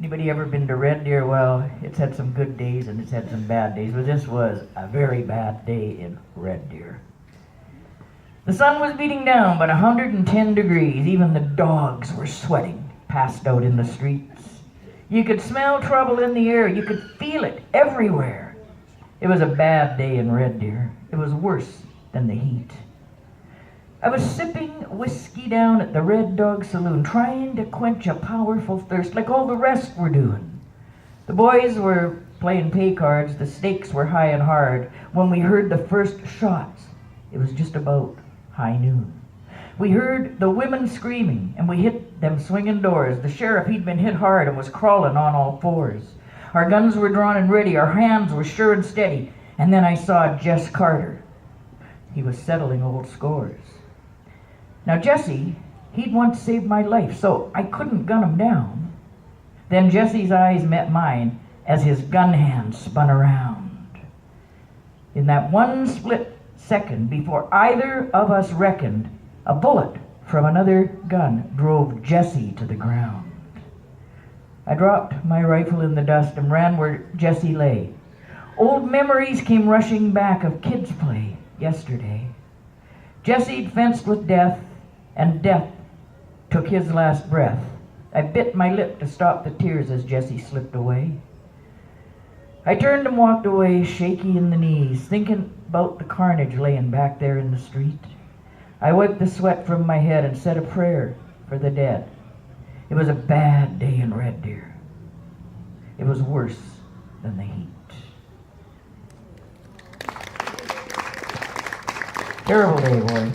Anybody ever been to Red Deer? Well, it's had some good days and it's had some bad days, but this was a very bad day in Red Deer. The sun was beating down about 110 degrees. Even the dogs were sweating, passed out in the streets. You could smell trouble in the air. You could feel it everywhere. It was a bad day in Red Deer. It was worse than the heat. I was sipping whiskey down at the Red Dog Saloon, trying to quench a powerful thirst like all the rest were doing. The boys were playing pay cards. The stakes were high and hard. When we heard the first shots, it was just about high noon. We heard the women screaming, and we hit them swinging doors. The sheriff, he'd been hit hard and was crawling on all fours. Our guns were drawn and ready. Our hands were sure and steady. And then I saw Jess Carter. He was settling old scores. Now Jesse, he'd once saved my life, so I couldn't gun him down. Then Jesse's eyes met mine as his gun hand spun around. In that one split second, before either of us reckoned, a bullet from another gun drove Jesse to the ground. I dropped my rifle in the dust and ran where Jesse lay. Old memories came rushing back of kids' play yesterday. Jesse'd fenced with death, and death took his last breath. I bit my lip to stop the tears as Jesse slipped away. I turned and walked away, shaky in the knees, thinking about the carnage laying back there in the street. I wiped the sweat from my head and said a prayer for the dead. It was a bad day in Red Deer. It was worse than the heat. Terrible day, boy.